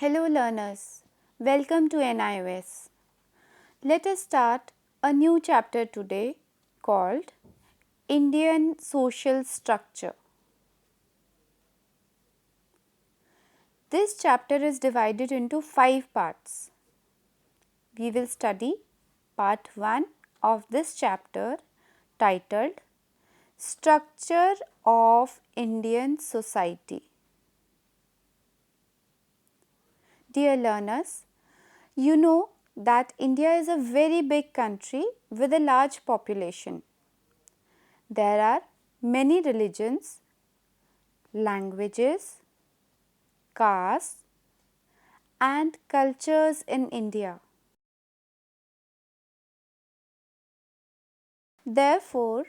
Hello learners, welcome to NIOS. Let us start a new chapter today called Indian Social Structure. This chapter is divided into 5 parts. We will study part 1 of this chapter titled Structure of Indian Society. Dear learners, you know that India is a very big country with a large population. There are many religions, languages, castes and cultures in India. Therefore,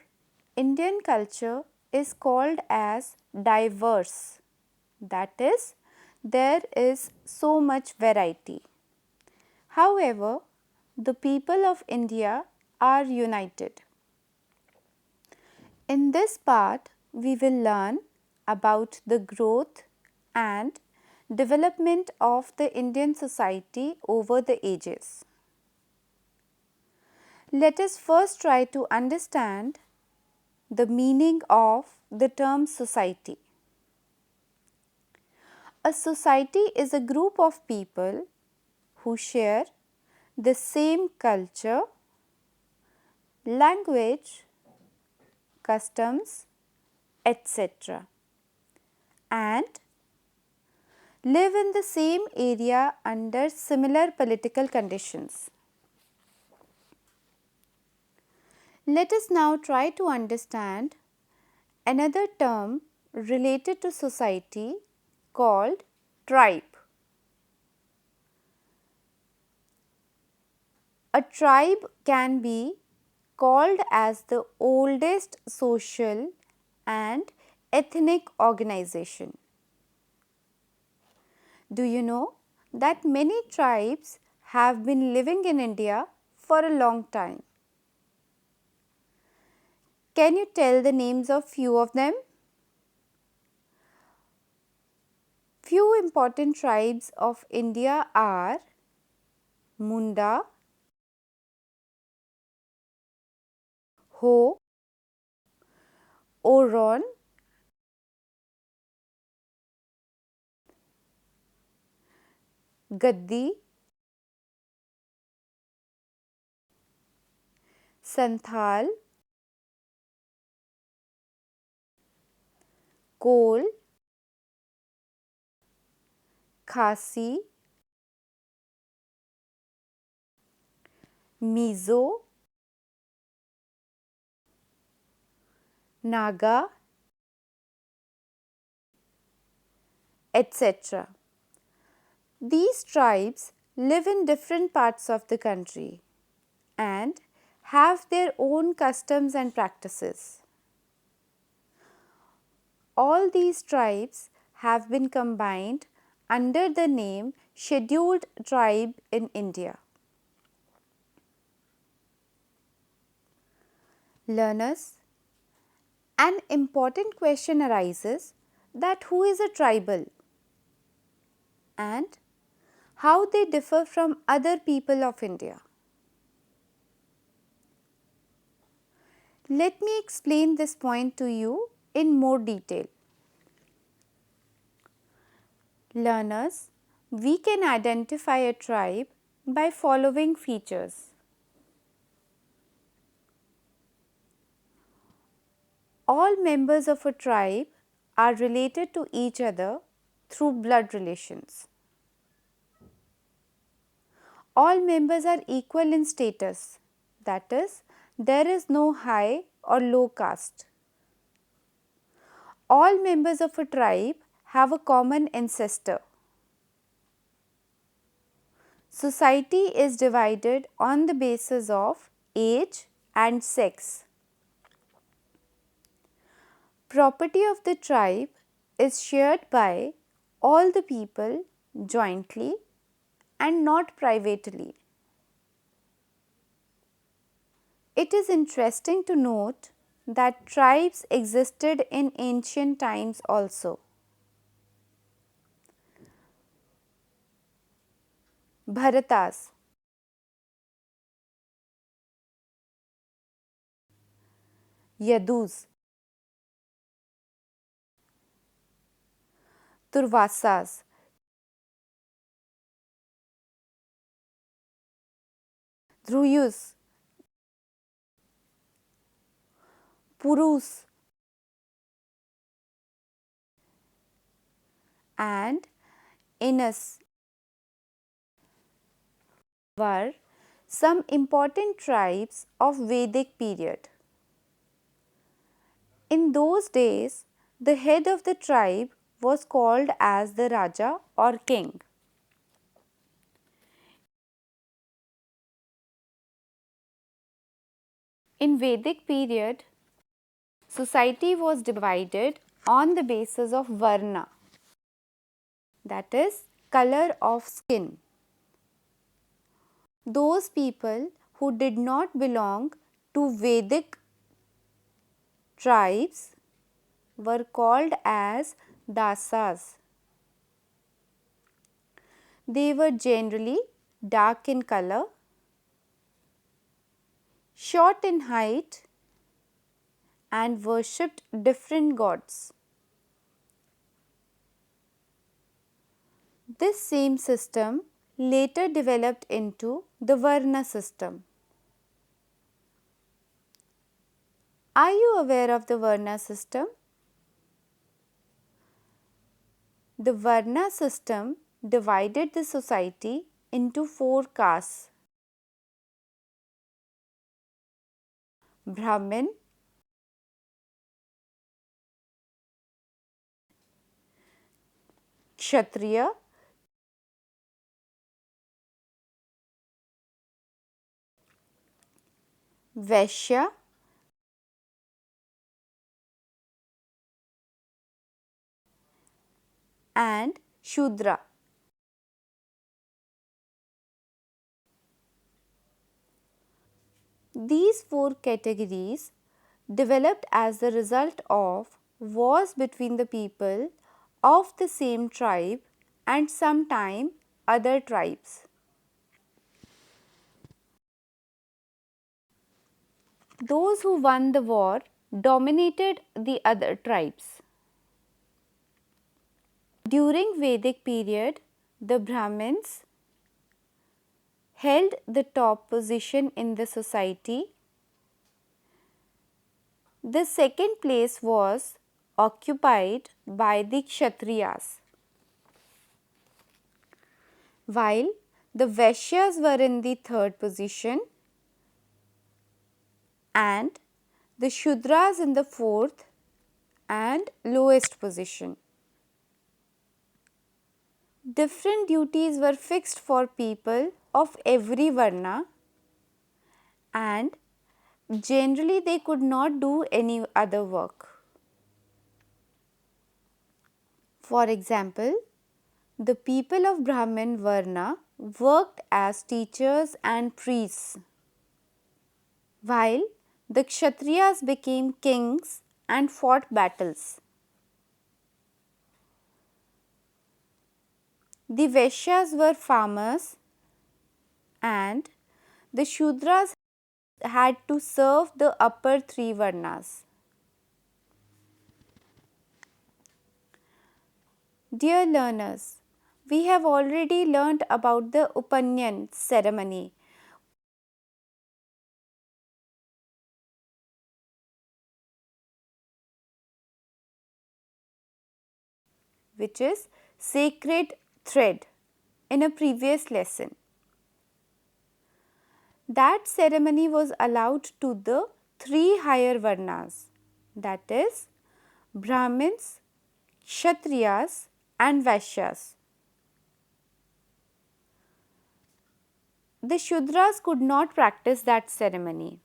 Indian culture is called as diverse. That is, there is so much variety. However, the people of India are united. In this part, we will learn about the growth and development of the Indian society over the ages. Let us first try to understand the meaning of the term society. A society is a group of people who share the same culture, language, customs, etc. and live in the same area under similar political conditions. Let us now try to understand another term related to society called tribe. A tribe can be called as the oldest social and ethnic organization. Do you know that many tribes have been living in India for a long time? Can you tell the names of few of them? Few important tribes of India are Munda, Ho, Oron, Gaddi, Santhal, Kol, Khasi, Mizo, Naga, etc. These tribes live in different parts of the country and have their own customs and practices. All these tribes have been combined under the name Scheduled Tribe in India. Learners, an important question arises that who is a tribal and how they differ from other people of India. Let me explain this point to you in more detail. Learners, we can identify a tribe by following features. All members of a tribe are related to each other through blood relations. All members are equal in status, that is, there is no high or low caste. All members of a tribe have a common ancestor. Society is divided on the basis of age and sex. Property of the tribe is shared by all the people jointly and not privately. It is interesting to note that tribes existed in ancient times also. Bharatas, Yadus, Turvasas, Druyus, Purus, and Inus were some important tribes of Vedic period. In those days, the head of the tribe was called as the Raja or king. In Vedic period, society was divided on the basis of Varna, that is, color of skin. Those people who did not belong to Vedic tribes were called as Dasas. They were generally dark in color, short in height, and worshipped different gods. This same system later developed into the Varna system. Are you aware of the Varna system? The Varna system divided the society into four castes: Brahmin, Kshatriya, Vaishya, and Shudra. These four categories developed as the result of wars between the people of the same tribe and sometime other tribes. Those who won the war dominated the other tribes. During Vedic period, the Brahmins held the top position in the society. The second place was occupied by the Kshatriyas, while the Vaishyas were in the third position and the Shudras in the fourth and lowest position. Different duties were fixed for people of every Varna, and generally they could not do any other work. For example, the people of Brahmin Varna worked as teachers and priests, while the Kshatriyas became kings and fought battles. The Vaishyas were farmers and the Shudras had to serve the upper three Varnas. Dear learners, we have already learnt about the Upanyan ceremony, which is sacred thread, in a previous lesson. That ceremony was allowed to the three higher Varnas, that is, Brahmins, Kshatriyas and Vaishyas. The Shudras could not practice that ceremony.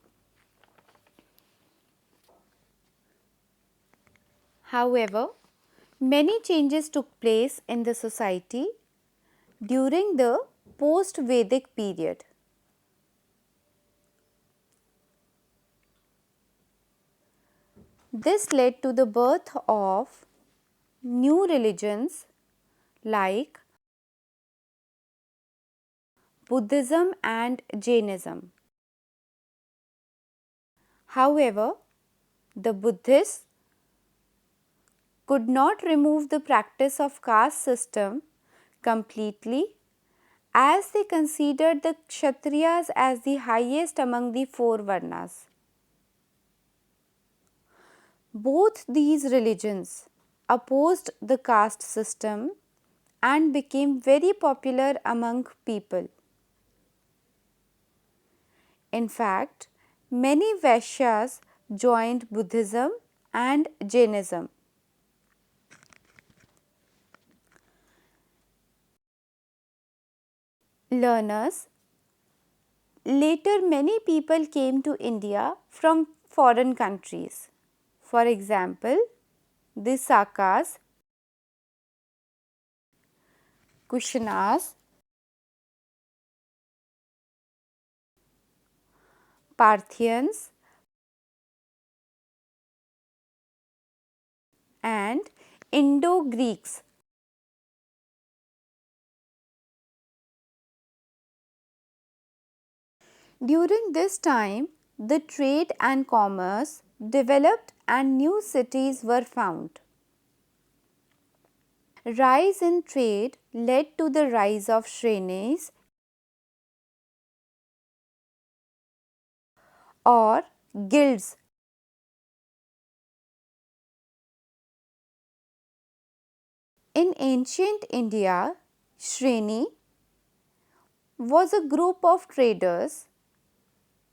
However, many changes took place in the society during the post-Vedic period. This led to the birth of new religions like Buddhism and Jainism. However, the Buddhists could not remove the practice of caste system completely, as they considered the Kshatriyas as the highest among the four Varnas. Both these religions opposed the caste system and became very popular among people. In fact, many Vaishyas joined Buddhism and Jainism. Learners, later many people came to India from foreign countries. For example, the Sakas, Kushanas, Parthians, and Indo-Greeks. During this time, the trade and commerce developed and new cities were found. Rise in trade led to the rise of Shrenis or guilds. In ancient India, Shreni was a group of traders,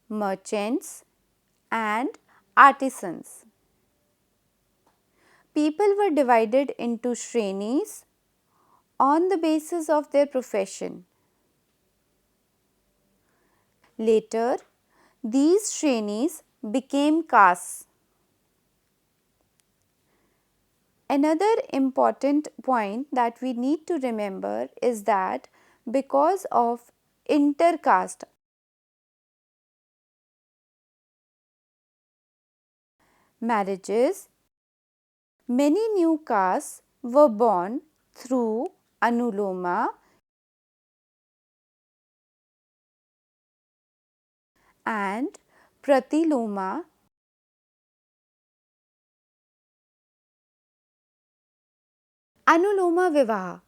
merchants, and artisans. People were divided into Shrenis on the basis of their profession. Later, these Shrenis became castes. Another important point that we need to remember is that because of intercaste marriages, many new castes were born through Anuloma and Pratiloma. Anuloma Vivaha.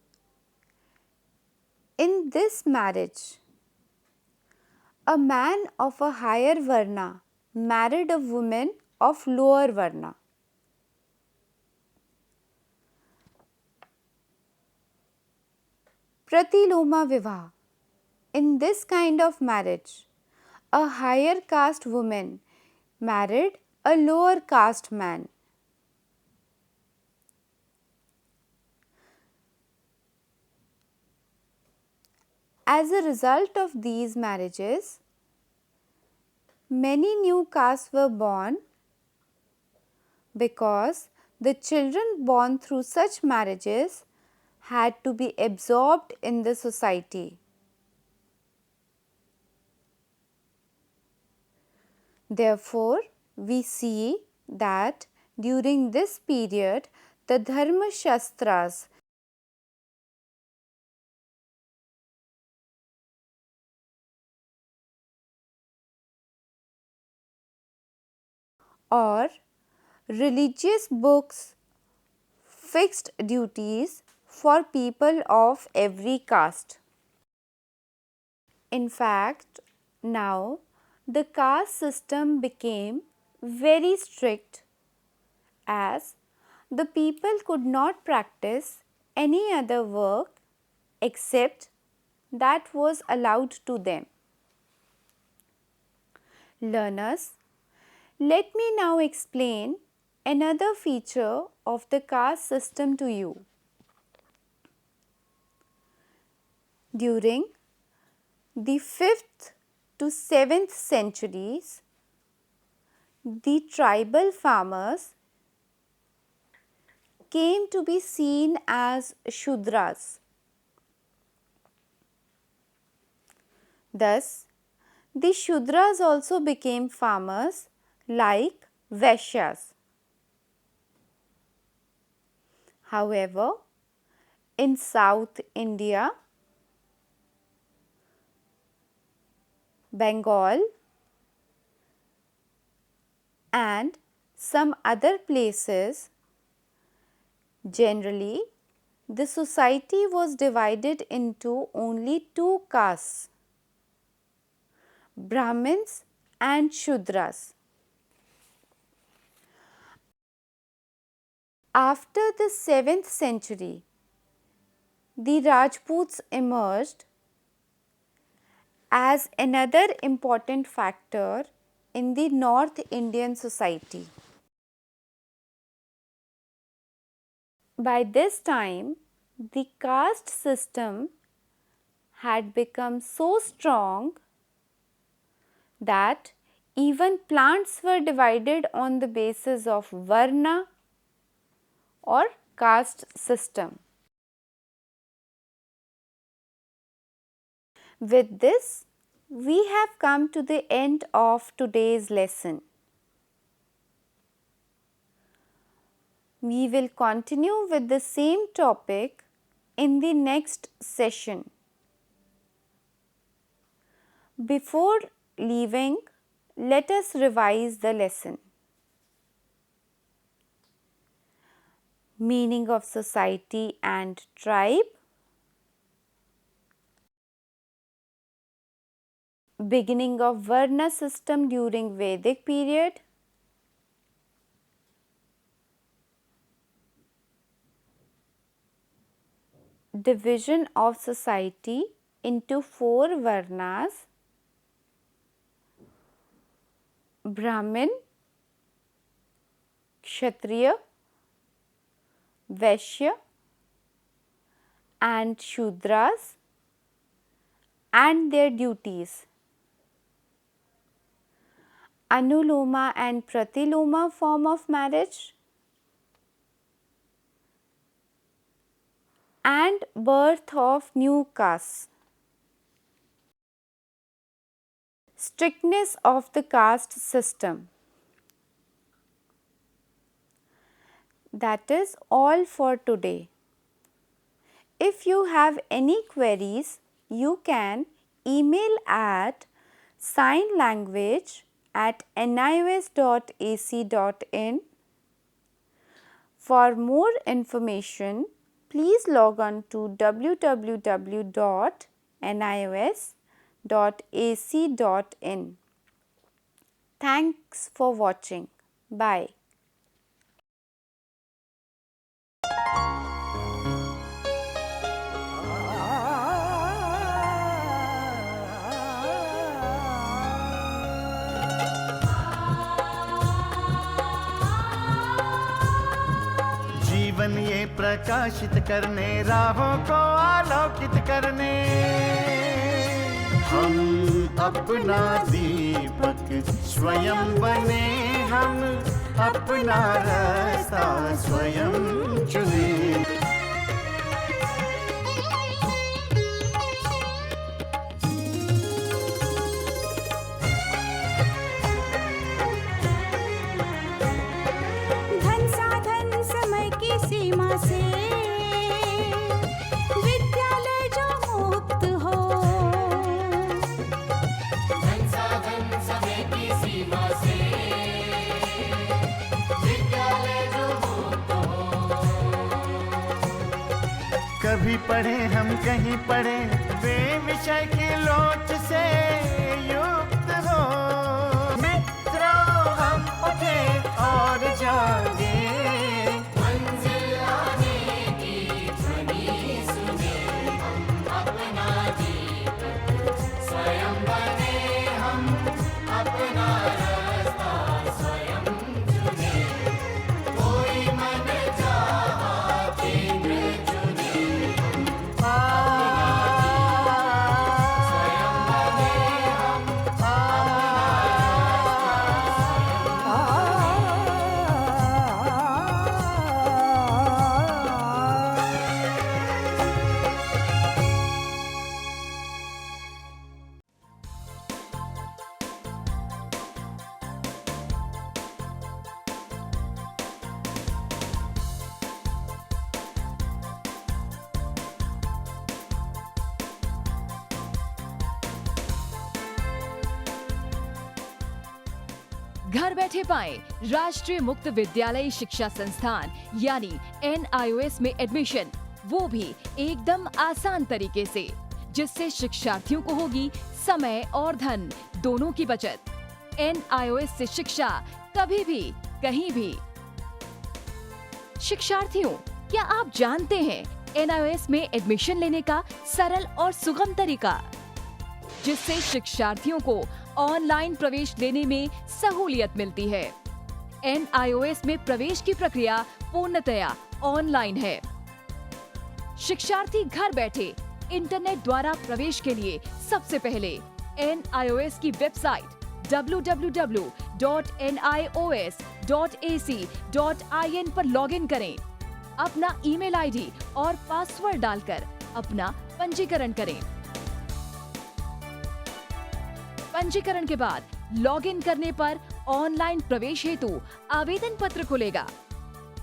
In this marriage, a man of a higher Varna married a woman of lower Varna. Pratiloma Vivaha. In this kind of marriage, a higher caste woman married a lower caste man. As a result of these marriages, many new castes were born because the children born through such marriages had to be absorbed in the society. Therefore, we see that during this period, the Dharma Shastras or religious books fixed duties for people of every caste. In fact, now the caste system became very strict, as the people could not practice any other work except that was allowed to them. Learners, let me now explain another feature of the caste system to you. During the 5th to 7th centuries, the tribal farmers came to be seen as Shudras. Thus, the Shudras also became farmers like Vaishyas. However, in South India, Bengal and some other places, generally the society was divided into only two castes, Brahmins and Shudras. After the 7th century, the Rajputs emerged as another important factor in the North Indian society. By this time, the caste system had become so strong that even plants were divided on the basis of Varna or caste system. With this, we have come to the end of today's lesson. We will continue with the same topic in the next session. Before leaving, let us revise the lesson. Meaning of society and tribe, beginning of Varna system during Vedic period, division of society into 4 Varnas, Brahmin, Kshatriya, Vaishya and Shudras and their duties. Anuloma and Pratiloma form of marriage and birth of new castes. Strictness of the caste system. That is all for today. If you have any queries, you can email at signlanguage@nios.ac.in. For more information, please log on to www.nios.ac.in. Thanks for watching. Bye. जीवन ये प्रकाशित करने, राहों को आलोकित करने, हम अपना दीपक स्वयं बने, हम अपना रास्ता स्वयं चुने। धन साधन समय की सीमा से विद्यालय जो मुक्त हो, धन साधन समय की सीमा से विद्यालय जो मुक्त हो। कभी पढ़े हम कहीं पढ़े, वे विषय की लोच से युक्त हो। मित्रों हम उठे और जागे, मंजिल आने की ध्वनि सुने, हम अपना दीपक स्वयं बने, हम अपना रास्ता स्वयं चुने। कोई मन चाहा केंद्र चुने, आ घर बैठे पाएं राष्ट्रीय मुक्त विद्यालय शिक्षा संस्थान यानी NIOS में एडमिशन, वो भी एकदम आसान तरीके से, जिससे शिक्षार्थियों को होगी समय और धन दोनों की बचत। NIOS से शिक्षा कभी भी कहीं भी। शिक्षार्थियों, क्या आप जानते हैं NIOS में एडमिशन लेने का सरल और सुगम तरीका, जिससे शिक्षार्थियों को ऑनलाइन प्रवेश लेने में सहूलियत मिलती है। NIOS में प्रवेश की प्रक्रिया पूर्णतया ऑनलाइन है। शिक्षार्थी घर बैठे इंटरनेट द्वारा प्रवेश के लिए सबसे पहले NIOS की वेबसाइट www.nios.ac.in पर लॉगिन करें। अपना ईमेल आईडी और पासवर्ड डालकर अपना पंजीकरण करें। पंजीकरण के बाद लॉगिन करने पर ऑनलाइन प्रवेश हेतु आवेदन पत्र खुलेगा।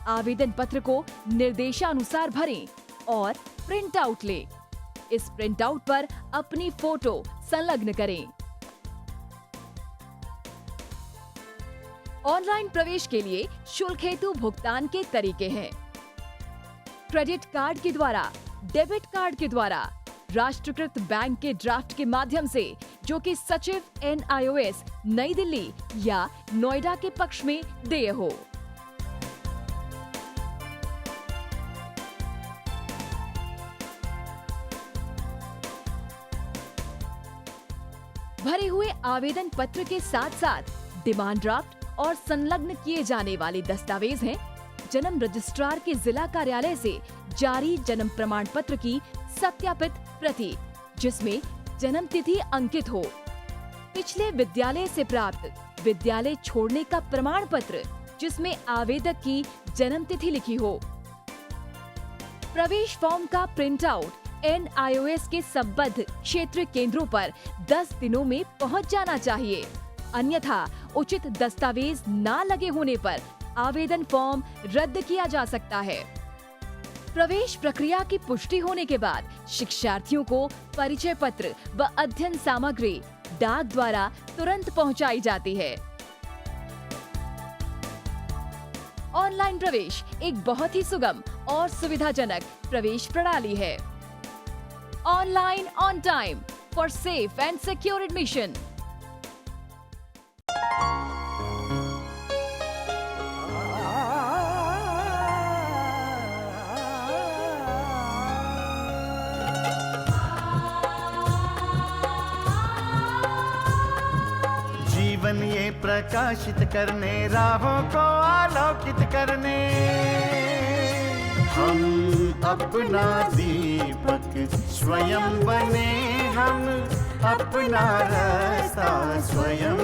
आवेदन पत्र को निर्देशानुसार भरें और प्रिंट आउट लें। इस प्रिंट आउट पर अपनी फोटो संलग्न करें। ऑनलाइन प्रवेश के लिए शुल्क हेतु भुगतान के तरीके हैं: क्रेडिट कार्ड के द्वारा, डेबिट कार्ड के द्वारा, राष्ट्रीयकृत बैंक के ड्राफ्ट के माध्यम से, जो कि सचिव NIOS नई दिल्ली या नोएडा के पक्ष में देय हो। भरे हुए आवेदन पत्र के साथ साथ डिमांड ड्राफ्ट और संलग्न किए जाने वाले दस्तावेज हैं: जन्म रजिस्ट्रार के जिला कार्यालय से जारी जन्म प्रमाण पत्र की सत्यापित प्रति, जिसमें जन्म तिथि अंकित हो, पिछले विद्यालय से प्राप्त विद्यालय छोड़ने का प्रमाण पत्र, जिसमें आवेदक की जन्म तिथि लिखी हो। प्रवेश फॉर्म का प्रिंट आउट NIOS के संबद्ध क्षेत्र केंद्रों पर 10 दिनों में पहुंच जाना चाहिए, अन्यथा उचित दस्तावेज ना लगे होने पर आवेदन फॉर्म रद्द किया जा सकता है। प्रवेश प्रक्रिया की पुष्टि होने के बाद शिक्षार्थियों को परिचय पत्र व अध्ययन सामग्री डाक द्वारा तुरंत पहुंचाई जाती है। ऑनलाइन प्रवेश एक बहुत ही सुगम और सुविधाजनक प्रवेश प्रणाली है। Online on time for safe and secure admission. जीवन ये प्रकाशित करने, राहों को आलोकित करने, हम अपना दीपक स्वयं बने, हम अपना रास्ता स्वयं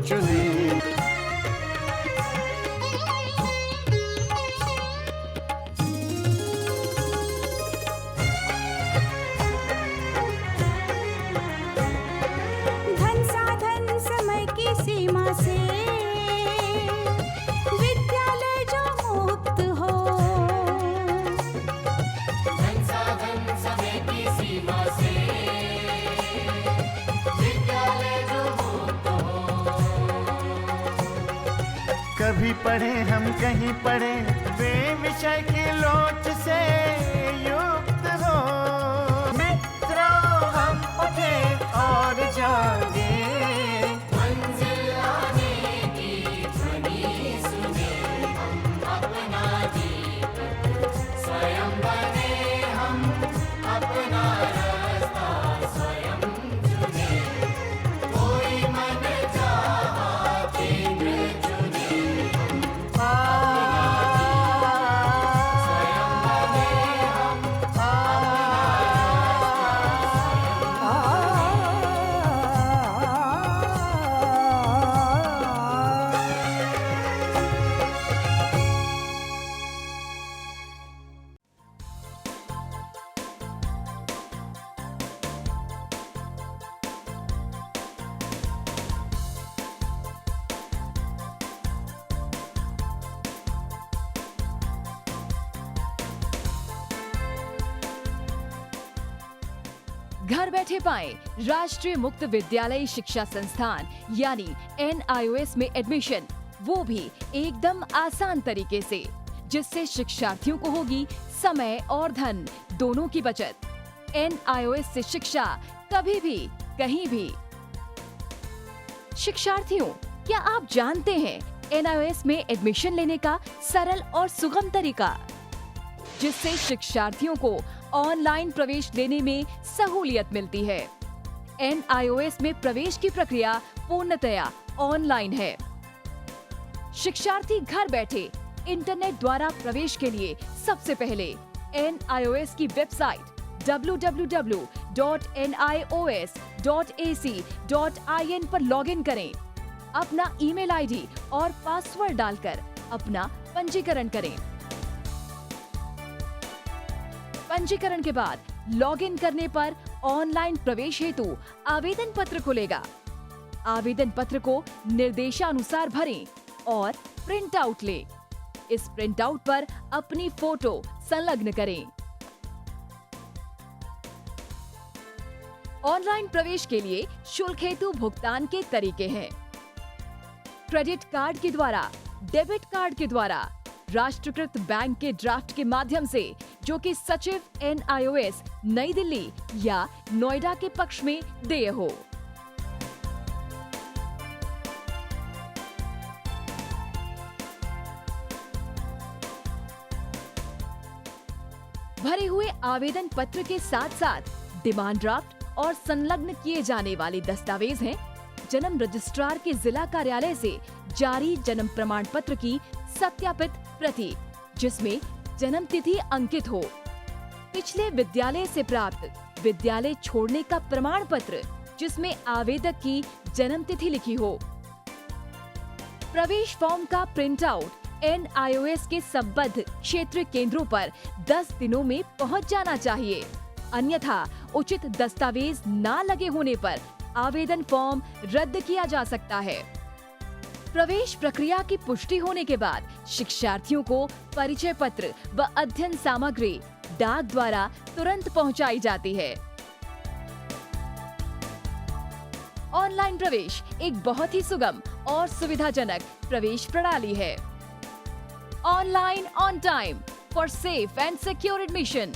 चुने। धन साधन समय की सीमा से विद्यालय जो मुक्त हो, संसाधन समय की सीमा से विद्यालय जो मुक्त हो। कभी पढ़े हम कहीं पढ़े, वे विषय की लोच से युक्त हो। मित्रों हम उठे और जागे, मंजिल आने की ध्वनि सुने, हम अपना दीपक स्वयं बने, हम अपना रास्ता स्वयं चुने। कोई मन चाहा केंद्र चुने, आ, स्वयं बने, घर बैठे पाएं राष्ट्रीय मुक्त विद्यालय शिक्षा संस्थान यानी NIOS में एडमिशन, वो भी एकदम आसान तरीके से, जिससे शिक्षार्थियों को होगी समय और धन दोनों की बचत। NIOS से शिक्षा कभी भी कहीं भी। शिक्षार्थियों, क्या आप जानते हैं NIOS में एडमिशन लेने का सरल और सुगम तरीका, जिससे शिक्षार्थियों को ऑनलाइन प्रवेश लेने में सहूलियत मिलती है। NIOS में प्रवेश की प्रक्रिया पूर्णतया ऑनलाइन है। शिक्षार्थी घर बैठे इंटरनेट द्वारा प्रवेश के लिए सबसे पहले NIOS की वेबसाइट www.nios.ac.in पर लॉगिन करें। अपना ईमेल आईडी और पासवर्ड डालकर अपना पंजीकरण करें। पंजीकरण के बाद लॉगिन करने पर ऑनलाइन प्रवेश हेतु आवेदन पत्र खुलेगा। आवेदन पत्र को निर्देशानुसार भरें और प्रिंट आउट लें। इस प्रिंट आउट पर अपनी फोटो संलग्न करें। ऑनलाइन प्रवेश के लिए शुल्क हेतु भुगतान के तरीके हैं: क्रेडिट कार्ड के द्वारा, डेबिट कार्ड के द्वारा, राष्ट्रीयकृत बैंक के ड्राफ्ट के माध्यम से, जो कि सचिव NIOS नई दिल्ली या नोएडा के पक्ष में देय हो। भरे हुए आवेदन पत्र के साथ साथ डिमांड ड्राफ्ट और संलग्न किए जाने वाले दस्तावेज हैं: जन्म रजिस्ट्रार के जिला कार्यालय से जारी जन्म प्रमाण पत्र की सत्यापित प्रति, जिसमें जन्म तिथि अंकित हो, पिछले विद्यालय से प्राप्त विद्यालय छोड़ने का प्रमाण पत्र, जिसमें आवेदक की जन्म तिथि लिखी हो। प्रवेश फॉर्म का प्रिंट आउट NIOS के संबद्ध क्षेत्रीय केंद्रों पर 10 दिनों में पहुंच जाना चाहिए, अन्यथा उचित दस्तावेज ना लगे होने पर आवेदन फॉर्म रद्द किया जा सकता है। प्रवेश प्रक्रिया की पुष्टि होने के बाद शिक्षार्थियों को परिचय पत्र व अध्ययन सामग्री डाक द्वारा तुरंत पहुंचाई जाती है। ऑनलाइन प्रवेश एक बहुत ही सुगम और सुविधाजनक प्रवेश प्रणाली है। Online on time for safe and secure admission.